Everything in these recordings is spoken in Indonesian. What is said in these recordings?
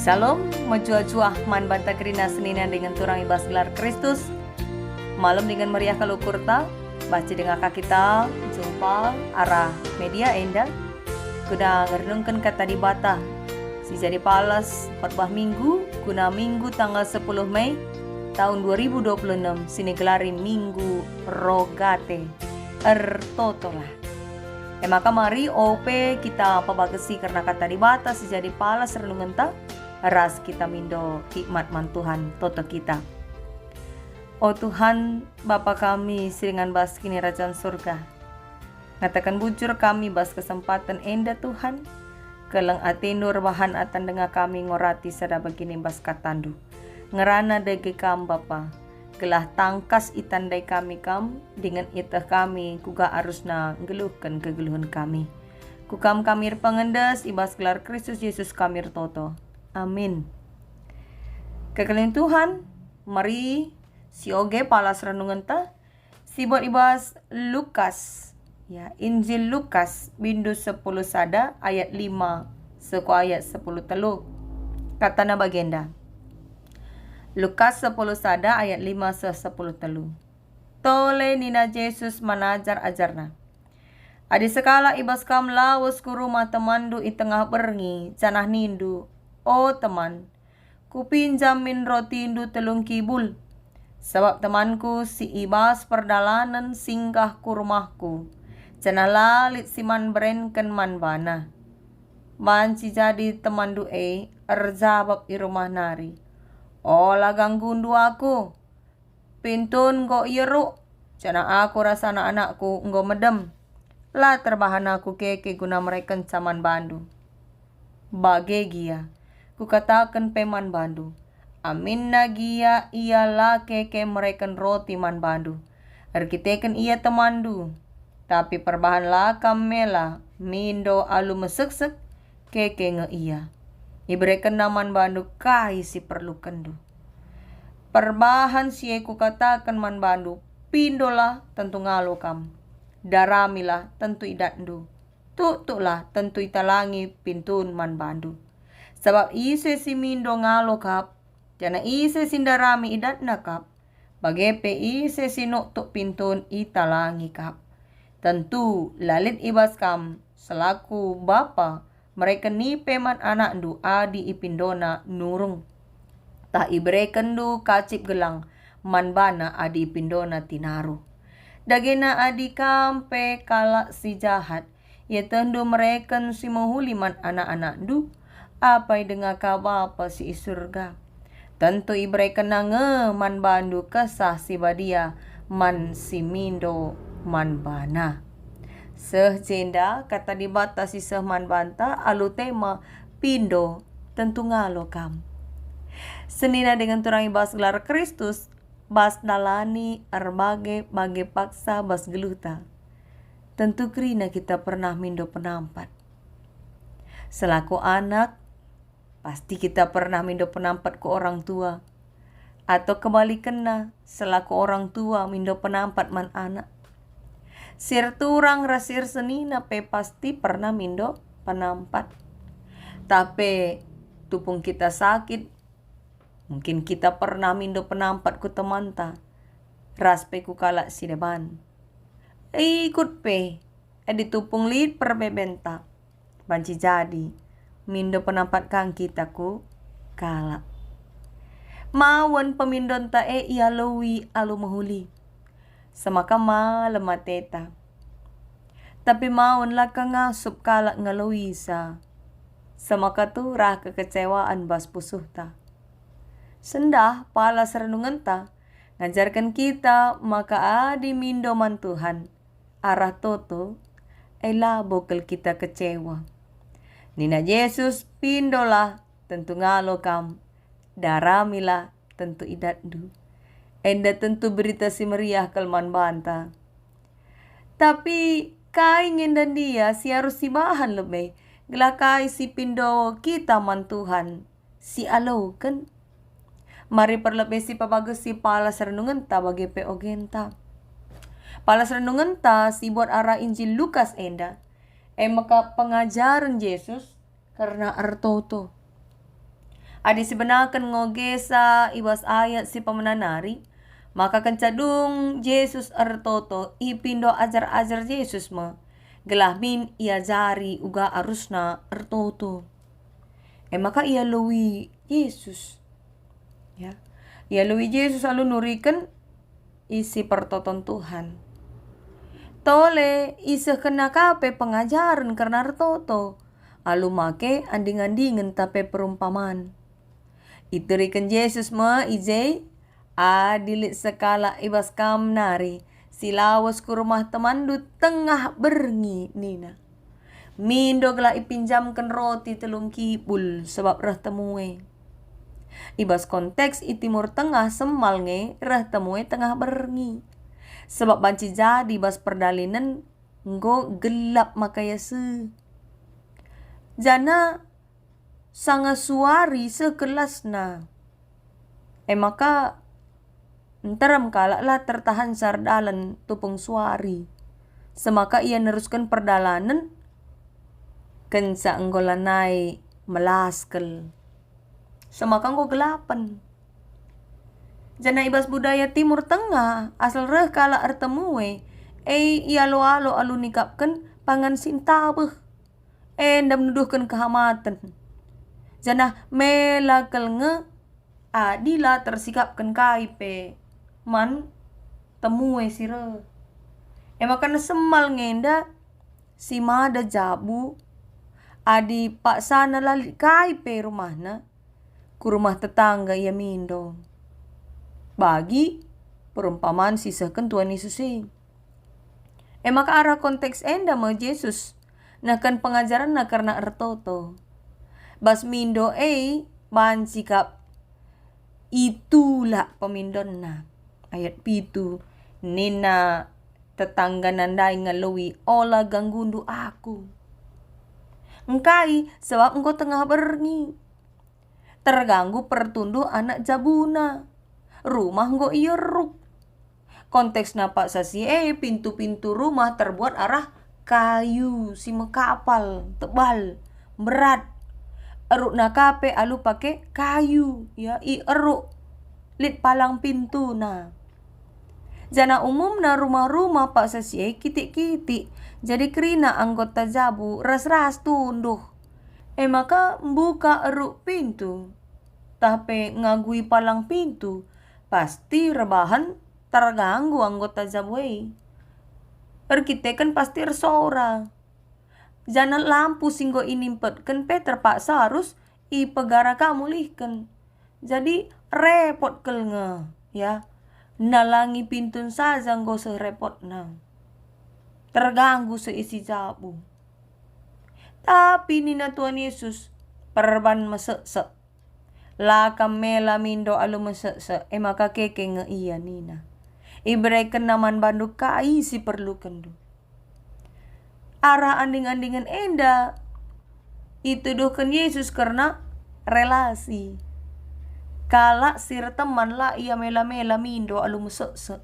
Shalom, menjua-jua man banta kerina senina dengan turang ibas gelar Kristus. Malam dengan meriah kalau kurta, baca dengan kak kita, jumpa arah media enda. Kuna ngerenungkan kata di bata. Si jadi palas 4 minggu, kuna minggu tanggal 10 Mei tahun 2026. Sini gelari minggu rogate. Ertotolah. Maka mari OP kita pabagasi karena kata di bata si jadi palas renungan ta. Ras kita mindo hikmat man Tuhan toto kita. Oh Tuhan Bapa kami siringan bas kini Rajaan surga. Ngatakan bujur kami bas kesempatan enda Tuhan. Kelang atinur bahan atan dengar kami ngorati sada begini bas katandu. Ngerana dege kam Bapa. Gelah tangkas itandai kami kam dengan itah kami kuga arusna geluhkan kegeluhan kami. Kukam kamir pengendas ibas gelar Kristus Yesus kamir toto. Amin. Kekalian Tuhan, mari si oge palas renungan ta sibot ibas Lukas. Ya, Injil Lukas bindu 10 sada ayat 5 seko ayat 10 telu. Katana bagenda. Lukas 10 sada ayat 5 se 10 telu. Tole nina Yesus manajar ajarna. Adi sekala ibas kam lawas ku rumah temandu i tengah berngi canah nindu. Oh teman, kupinjamin roti indu telung kibul. Sebab temanku si ibas perdalanan singgah ku rumahku. Canah lalit siman berenken man bana. Banci jadi temandu erzabab i rumah nari. Olah ganggundu aku. Pintun go yeruk. Canah aku rasana anakku nggo medem. Lah terbahan aku keke guna mereka caman bandu. Bagegia. Kukatakan peman bandu. Amin nagia ialah keke mereken roti man bandu. Arkiteken ia temandu. Tapi perbahan lakam mela mindo alu meseksek keke nge ia. Ibreken naman bandu kai si perlu kendu. Perbahan si kukatakan man bandu. Pindolah tentu ngalo kam. Daramilah tentu idatndu. Tutuklah tentu italangi pintun man bandu. Sebab ise si mindo ngalo kap, jana ise sindarami idat nakap, bagepe ise sinuktuk pintun italangi kap. Tentu lalit ibas kam, selaku bapa, mereka ni peman anak du adi ipindona nurung. Tak ibreken du kacip gelang, manbana adi ipindona tinaru. Dagena adi kampe kalak si jahat, ia tendu mereken si mahuliman anak-anak du. Apa dengar kabar apa si surga. Tentu ibrei kenange man bandu kesah si badia man si mindo man bana. Seh jenda kata dibatasi seh man banta alu tema pindo tentu ngalo kam. Senina dengan turang ibas gelar Kristus bas dalani arbage bage paksa bas geluta. Tentu krina kita pernah mindo penampat. Selaku anak pasti kita pernah mindo penampat ke orang tua. Atau kembali kena selaku orang tua mindo penampat man anak. Sir turang rasir senina pe pasti pernah mindo penampat. Tapi tupung kita sakit. Mungkin kita pernah mindo penampat ku teman ta. Ras pe ku kalak si deban. Ikut pe. Tupung lid perbebenta. Banci jadi. Mindo penampat kang kita ku kalak. Mawan pemindon ta ia lowi alu mahuli. Semaka lemateta. Tapi mawan lah kang ngasup kalak ngalowi sa. Semaka tu rah kekecewaan bas pusuh ta. Sendah palas renungan ta. Ngajarkan kita maka adi mindo man Tuhan. Arah toto bokel kita kecewa. Nina Yesus pindolah tentu ngalo kam. Daramilah tentu idatdu. Enda tentu berita si meriah kelman banta. Tapi kaingin dan dia si harus si bahan lebih. Gelakai si pindo kita man Tuhan. Si alo kan. Mari perlebih si pabagus si palas renungan ta bagi peogenta. Palas renungan ta si buat arah Injil Lukas enda. Maka pengajaran Yesus karena artoto. Adi sebenakan ngogesa ibas ayat si pemenanari, maka kencadung Yesus ertoto ipindo ajar-ajar Yesus ma. Gelahmin ia jari uga arusna ertoto. Maka ia luwi Yesus. Ya. Ia luwi Yesus lalu nurikan isi pertoton Tuhan. Tole isa kena kape pengajaran karena ertoto. Alu make anding-andingen tape perumpamaan. Iturikan Yesus ma ijay adilit sekala ibas kam nari. Silawas ku rumah temandu tengah berngi nina. Mindo gela ipinjamkan roti telung kipul sebab rah temue. Ibas konteks i timur tengah semal nge rah temue tengah berngi. Sebab banci jadi bas perdalinan nggo gelap makaya se. Jana sanga suari sekelas na. Maka ntaram kalak lah tertahan sardalan tupung suari. Semaka ia neruskan perdalanan kenca enggolanai melaskel. Semaka nggo gelapan. Jana ibas budaya timur tengah asal reh kala ertemue ia alo-alo alu nikapkan pangan sintabeh ndam nuduhkan kehamatan. Jana melakel nge adila tersikapkan kaipe man temue sire. Maka semal ngenda si mada jabu adi pak sana lali kaipe rumahna ku rumah tetangga ia mindo. Bagi perumpamaan sisakan Tuhan Yesus maka arah konteks enda ma Yesus nakan pengajaran na karena ertoto. Bas mindo bansikap itulah pemindon na. Ayat pitu nina tetangga nandai ngalui ola ganggundu aku. Engkai sebab engkau tengah berngi. Terganggu pertunduh anak jabuna. Rumah engkau ieruk. Konteks napak sasi pintu-pintu rumah terbuat arah kayu si mekapal tebal berat. Eruk nakape alu pake kayu ya eruk lit palang pintu na. Jana umum na rumah-rumah pak sasi kitik-kitik. Jadi kerina anggota jabu ras-ras tunduh. Maka buka eruk pintu. Tapi ngagui palang pintu. Pasti rebahan terganggu anggota jabu Erkitekan pasti ersora. Jangan lampu singgo inimpetkan pe terpaksa harus ipegara kamulihkan. Jadi repot kelnge ya. Nalangi pintun saja nggo serepot na. Terganggu seisi jabu. Tapi nina Tuhan Yesus perban mesek-sek. Lakam mela mindo alu mesek-sek. Maka keke nge iya nina. Ibreken naman bandu kai si perlu kendu. Arah anding-andingan enda ituduhkan Yesus karena relasi. Kala sir teman lah ia mela-mela mindo alu mesek-sek.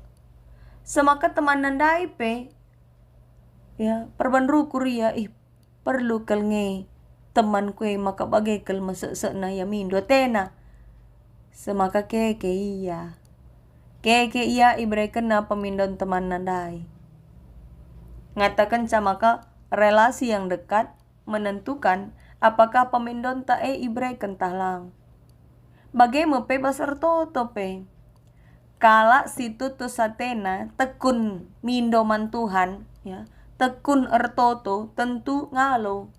Semaka teman nandai pe ya perban rukur ya perlu kelnge teman kue maka bagai kel mesek-sek na ya mindo tena. Semaka keke iya. Keke iya ibreken na pemindon teman nandai. Ngatakan maka relasi yang dekat menentukan apakah pemindon ta ibreken tahlang. Bagaimana pe basar toto pe. Kala situ tu satena tekun mindoman Tuhan ya. Tekun ertoto tentu ngalo.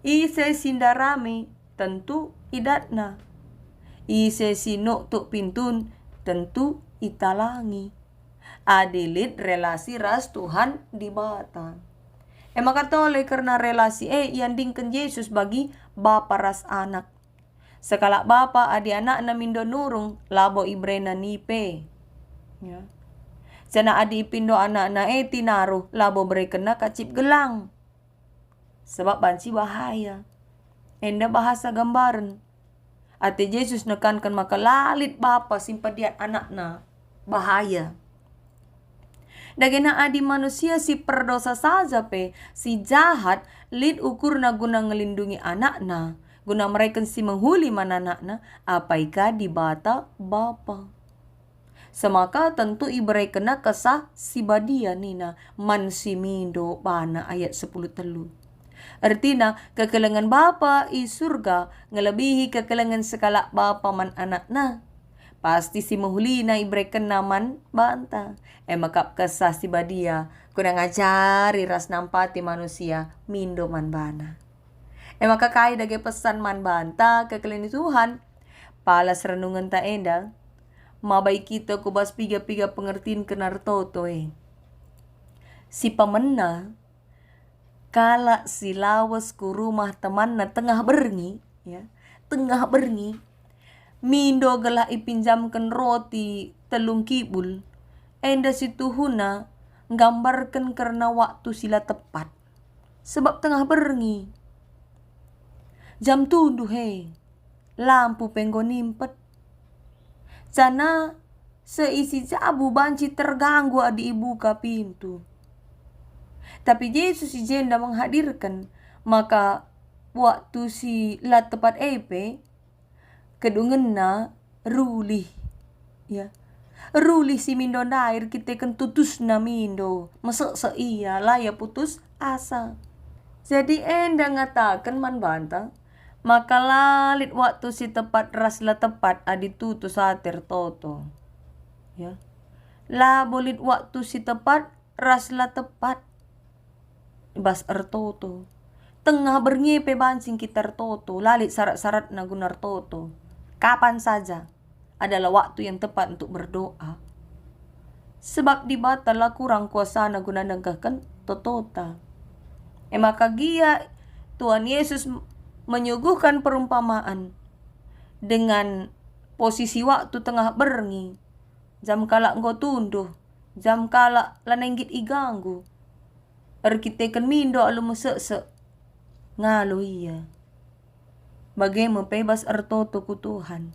Ise sindarami tentu idatna. Ise sino tu pintun tentu italangi. Adilit relasi ras Tuhan di bata. Maka tole karena relasi yandingkan Yesus bagi bapa ras anak. Sekala bapa adi anak na mindo nurung labo ibrena nipe. Ya. Jana adi ipindo anak na tinaruh labo berekena kacip gelang. Sebab banci bahaya. Enda bahasa gambaran. Ati Yesus nekankan maka lalit bapa simpadian anak na bahaya. Dagena adi manusia si perdosa saja pe si jahat lid ukur na guna ngelindungi anak na guna mereka si menghuli mananakna apaika di bata bapa. Semaka tentu ibarai kena kesah si badia nina man si mindo bana ayat 10 telu. Artina kekelengan bapa i surga ngelebihi kekelengan sekala bapa man anak na. Pasti si menghuli na ibarai kena man banta. Makap kesah si badia kuna ngajari ras nampati manusia mindo man bana. Maka kai dage pesan man banta kekelengan Tuhan. Palas renungan ta enda. Mabai kita kubas piga-piga pengertiin kenar toto Si pamena kala si lawas ku rumah teman na tengah berngi ya. Tengah berngi mindo gelah ipinjamkan roti telung kibul. Enda si tuhuna nggambarkan karena waktu sila tepat. Sebab tengah berngi. Jam 7 lampu penggo nimpet. Sana seisi jabu banci terganggu adi ibuka pintu. Tapi Yesus si jenda menghadirkan. Maka waktu si la tepat kedungenna rulih. Ya. Rulih si mindo nair kita kan tutus na mindo. Masuk iya lah ya putus asa. Jadi enda ngatakan man bantang. Maka lalit waktu si tepat raslah tepat adi tutu satir toto. Ya. La bolit waktu si tepat raslah tepat. Bas toto. Tengah berngepe bancing kita toto. Lalit syarat-syarat na gunar toto. Kapan saja adalah waktu yang tepat untuk berdoa. Sebab di batala kurang kuasa na guna nagahkan totota. Maka gia Tuhan Yesus menyuguhkan perumpamaan dengan posisi waktu tengah berngi. Jam kala engkau tunduh, jam kala lanenggit iganggu. Erkitekan mindo alu mesek-sek. Ngalu iya. Bagaimana bebas ertoto ku Tuhan.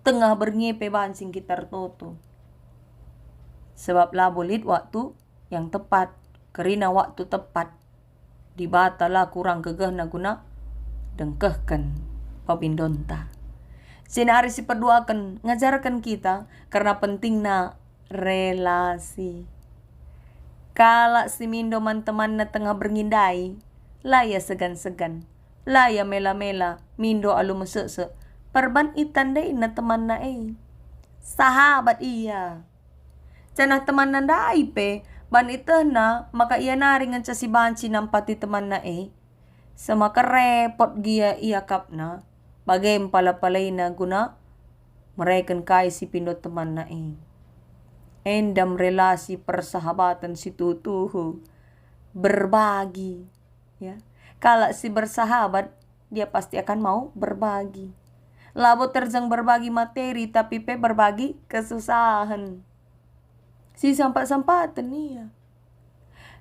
Tengah berngepe bancing kita ertoto. Sebab lah bolit waktu yang tepat. Kerina waktu tepat. Di batala kurang gegah na guna dengkehkan papindonta. Sinari si perduakan ngajarkan kita karena pentingna relasi. Kala si mindo man teman na tengah berngindai, laya segan-segan, laya mela-mela, mindo alu mesek-sek, perban itandai na teman na sahabat iya. Canah teman na dai ban itah na maka iya naringan sa si banci nampati teman na semaka repot gia iya kap na bagaim pala-palay na guna mereken kai si pindot teman na endam relasi persahabatan si tutuhu berbagi ya. Kalau si bersahabat dia pasti akan mau berbagi. Labo terjang berbagi materi tapi berbagi kesusahan. Si sampat-sampatan nih ya.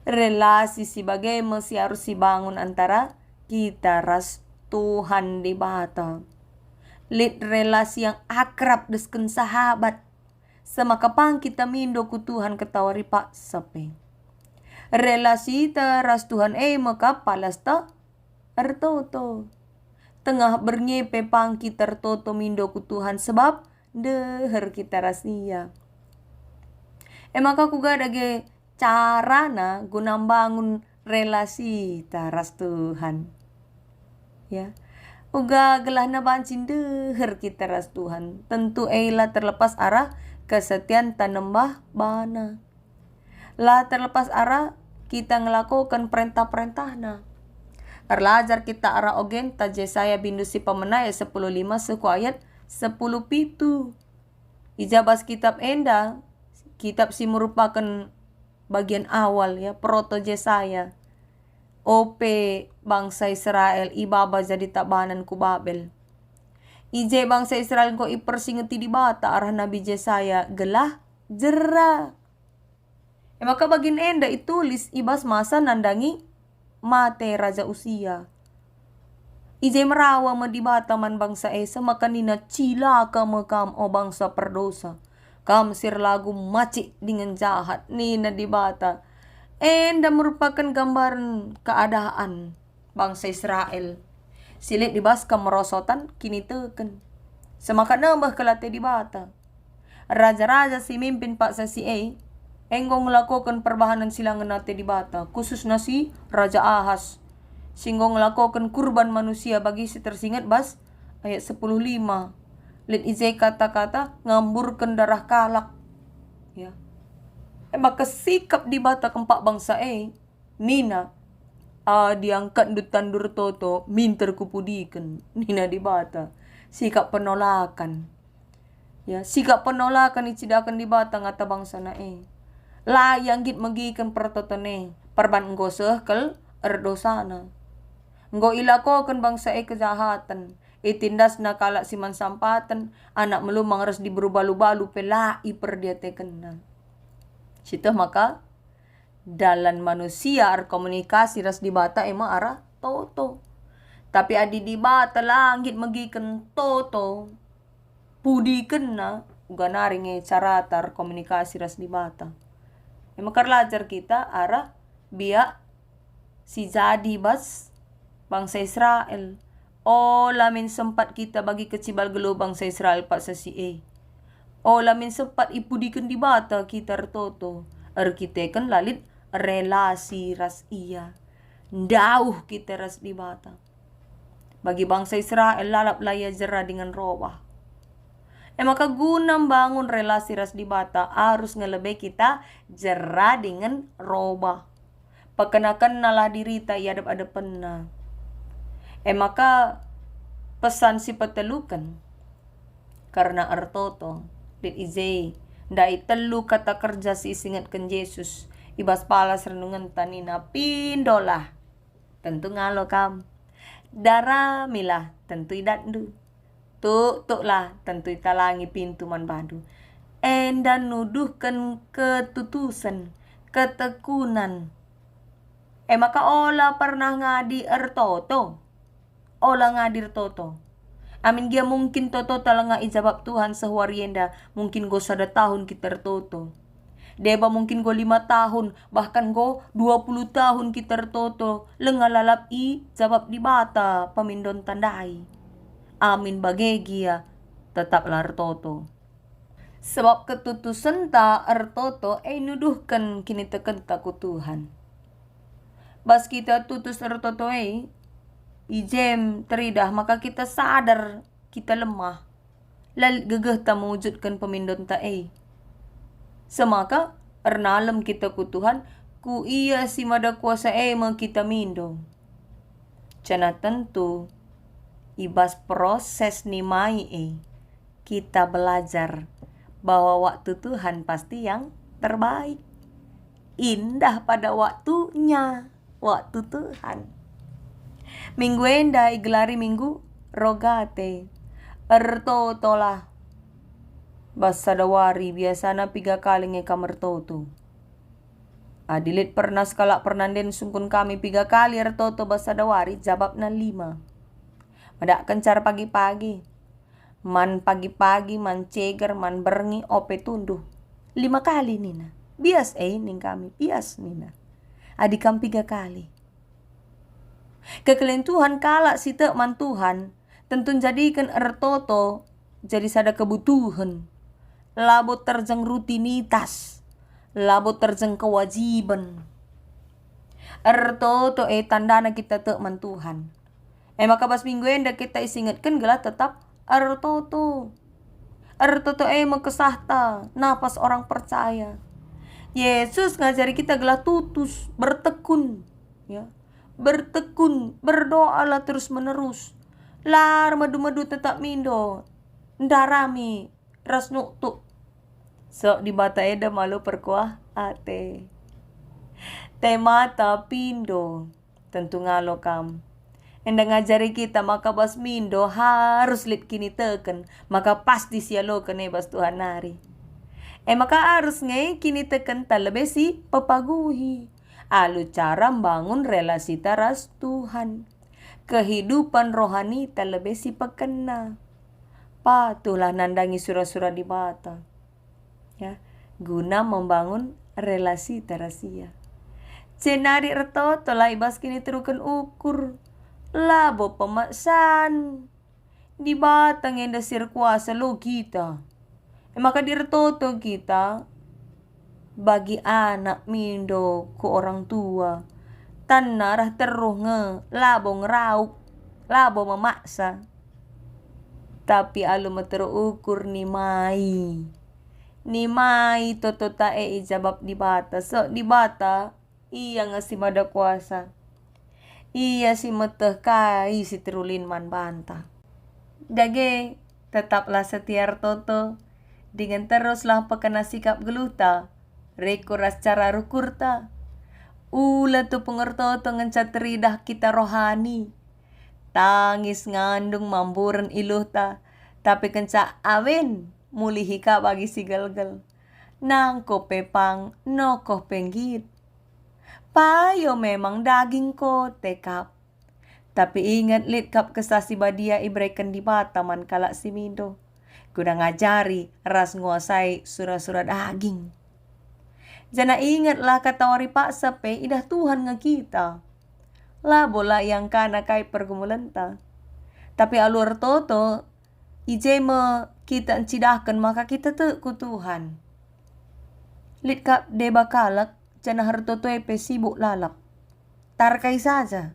Relasi si bagaimana si harus si bangun antara kita ras Tuhan di bata. Lid relasi yang akrab desken sahabat. Semakapang kita mindo ku Tuhan ketawari pak sape. Relasi teras Tuhan maka palas ta ertoto. Tengah berngepe pang kita ertoto mindo ku Tuhan sebab deher kita rasia. Maka ku gadage carana guna bangun relasi taras Tuhan. Ya. Uga gelah na bancin deher kita ras Tuhan. Tentu lah terlepas arah kesetiaan tanembah bana. Lah terlepas arah kita ngelakukan perintah-perintahna. Terlajar kita arah ogen ta Yesaya bindu si pemenaya 10:5 suku ayat 10 pitu. Ijabas kitab enda, kitab si merupakan bagian awal ya proto Yesaya. OP bangsa Israel ibaba jadi tabanan ku Babel. Ije bangsa Israel ko ipersingeti di bata arah Nabi Yesaya gelah jera. Maka bagin enda itulis ibas masa nandangi mate Raja Usia. Ije merawa di bata man bangsa Esa maka nina cilaka mekam o bangsa perdosa. Kam sir lagu macik dengan jahat nina di bata. Enda merupakan gambaran keadaan bangsa Israel. Silit dibas kemerosotan kini teken. Semakan nambah kelate di bata. Raja-raja si mimpin pak sasi enggong melakukan perbahanan silangan nate di bata. Khusus nasi Raja Ahas. Singgong melakukan kurban manusia bagi si tersingat bas ayat 10:5. Let izai kata-kata ngamburkan darah kalak. Ya. Maka sikap di bata kempak bangsa Nina diangkat du tandur toto minter kupudikan Nina di bata sikap penolakan ya sikap penolakan icidakan di bata ngata bangsa na layang git magikan pertotone perban enggo sehkel erdosana enggo ilakokan bangsa kejahatan itindas na kalak siman sampatan anak melumang res di berubah-lubalu pelai perdiatekena situ maka dalam manusia komunikasi ras di bata emang arah toto. Tapi adi di bata langit magikan toto. Pudi kena ganaring cara komunikasi ras di bata. Emang karlajar kita arah biak si jadi bas bangsa Israel. Oh lamin sempat kita bagi kecibal gelo bangsa Israel pak sasi Oh lamin sempat ipudikan di bata kita toto. Arkiteken lalit relasi ras iya. Dauh kita ras di bata. Bagi bangsa Israel lalap laya jera dengan robah. Maka guna bangun relasi ras di bata harus ngelebih kita jera dengan robah. Pakenakan nalah dirita iadap adapenna. Maka pesan si petelukan. Karena artoto. Dit izay. Dai telu kata kerja si isingatkan Yesus. Ibas palas renungan tanina pindolah. Tentu ngalo kam. Daramilah tentu idatdu. Tuk lah tentu italangi pintu man badu. Dan nuduhkan ketutusan, ketekunan. Maka ola pernah ngadi ertoto. Ola ngadir toto. Amin dia mungkin toto talanga ijabab Tuhan sehuarienda. Mungkin go sada tahun kita toto. Deba mungkin go 5 tahun. Bahkan go 20 tahun kita toto. Lengalalap jabab di bata. Pamindon tandai. Amin bagegia. Tetaplah ertoto. Sebab ketutusan ta ertoto nuduhkan kini teken taku Tuhan. Bas kita tutus ertoto ijem teridah maka kita sadar kita lemah. Lalit gegeh ta mewujudkan pemindon ta Semaka ernalem kita ku Tuhan ku iya si mada kuasa kita mindo. Cana tentu ibas proses ni mai kita belajar bahwa waktu Tuhan pasti yang terbaik. Indah pada waktunya waktu Tuhan. Minggu enda igelari minggu rogate. Ertotolah. Basa dawari biasana 3 kali kamar toto. Adilit pernah sekala pernanden sungkun kami 3 kali ertoto basa dawari jawab na 5. Madak kencar pagi-pagi. Man pagi-pagi, man ceger, man berengi, ope tunduh. 5 kali nina. Bias ning kami, bias nina. Adikam 3 kali. Kekelian Tuhan kalak si man Tuhan tentu jadikan ertoto jadi sada kebutuhan. Labot terjeng rutinitas. Labot terjeng kewajiban. Ertoto tandana kita man Tuhan. Maka pas minggu enda kita isingatkan gelah tetap ertoto. Ertoto mekesahta napas orang percaya. Yesus ngajari kita gelah tutus, bertekun, ya. Bertekun, berdoalah terus menerus. Lar madu-madu tetap mindo. Ndarami ras nuktuk. Sok di bata eda malu perkuah ate. Temata pindo. Tentu ngalo kam. Enda ngajari kita maka bas mindo harus lit kini teken. Maka pasti sialokan bas Tuhan nari. Maka harus kini teken talebe si pepaguhi. Alu cara membangun relasi taras Tuhan. Kehidupan rohani terlebih si pekena. Patulah nandangi surah-surah di bata. Ya, guna membangun relasi terasia. Cenari ertoto lah ibas kini terukan ukur. Labo pemasan. Di batang yang dasir kuasa lo kita. Maka dirtoto kita bagi anak mindo ku orang tua. Tanarah teruh labo ngerauk, labo memaksa. Tapi alu terukur ni mai. Ni mai toto tae ijabab di bata. So di bata iya nga si mada kuasa. Iya si meteh kai si terulin man banta. Dage tetaplah setia toto. Dengan teruslah pekena sikap geluta. Rekuras cara rukurta. Ula tu pengertoto ngencat teridah kita rohani. Tangis ngandung mamburan iluhta. Tapi kenca awen mulihi ka bagi si gelgel. Nangko pepang nokoh penggit. Payo memang daging ko tekap. Tapi ingat lit kap kesasi badia ibreken di bataman kalak si mindo. Kuda ngajari ras nguasai sura-sura daging. Jana ingatlah kata wari paksa pe idah Tuhan nga kita. Labola yang kana kai pergumulan ta. Tapi alur toto ije me kita encidahkan maka kita te ku Tuhan. Lit kap de bakalak jana hartoto epe sibuk lalap. Tarkai saja.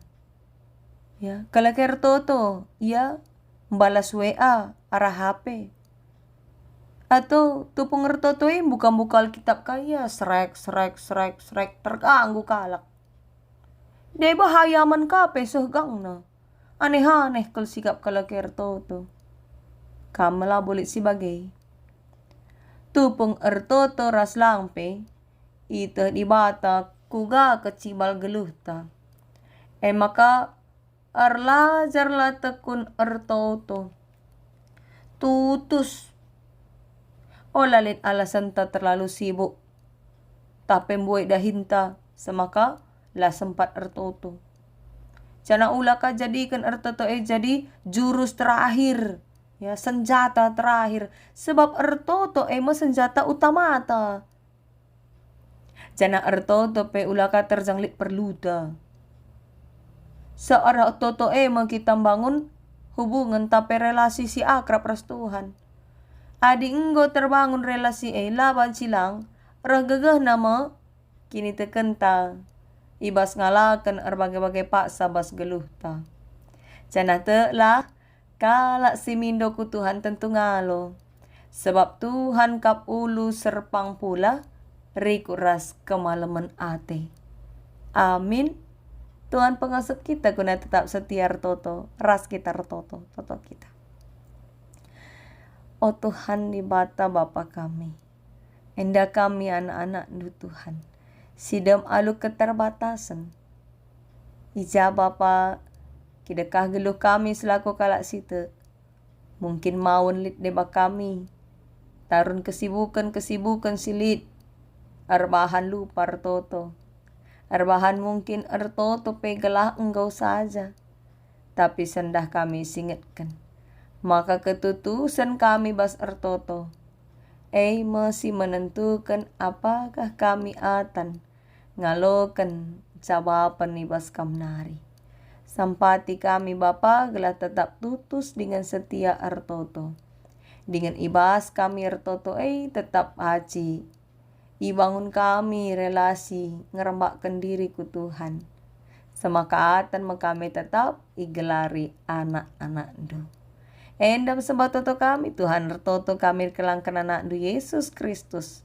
Ya, kalau hartoto ya balas WA arah HP. Atau tu pengertoto buka-buka Alkitab kaya srek terganggu kalak. Dia bahayaman kape sehgang na. Aneh-aneh kal sikap kalakir toto. Kamala bulit si bagay. Tupong ertoto ras langpe. Ito di bata kuga kecibal geluhta. Maka arlajar la tekun ertoto. Tutus. O lalit alasan ta terlalu sibuk. Tapi buat dahinta semaka la sempat ertoto. Jana ula ka jadikan ertoto jadi jurus terakhir. Ya, senjata terakhir. Sebab ertoto senjata utama ta. Jana ertoto pe ula ka terjanglit perluda. Seorang ertoto kita bangun hubungan tapi relasi si akrab ras Tuhan. Adi enggo terbangun relasi laban silang regegeh nama kini tekenta ibas ngalakan berbagai-bagai paksa bas geluhta. Jana te lah kalak si mindo ku Tuhan tentu ngalo. Sebab Tuhan kap ulu serpang pula rikuras kemalaman ate. Amin. Tuhan pengasuh kita guna tetap setia toto ras kita toto kita. Oh Tuhan di bata Bapa kami. Enda kami anak-anak du Tuhan. Sidam alu keterbatasan. Ija Bapa kidakah geluh kami selaku kalak sita. Mungkin maun lit deba kami. Tarun kesibukan silit. Arbahan lupa ertoto. Arbahan mungkin ertoto pegelah engkau saja. Tapi sendah kami singetkan. Maka ketutusan kami bas ertoto. Masih menentukan apakah kami atan. Ngalokan jawaban ni bas kamnari. Sampati kami Bapa gelah tetap tutus dengan setia ertoto. Dengan ibas kami ertoto tetap haji. Ibangun kami relasi ngerembakkan diri ku Tuhan. Semakaatan kami tetap igelari anak-anak du. Endam sebab toto kami Tuhan ertoto kami kelangkan anak du Yesus Kristus.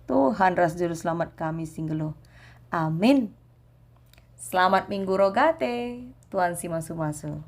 Tuhan ras juru selamat kami singgelo. Amin. Selamat minggu rogate. Tuhan si masu-masu.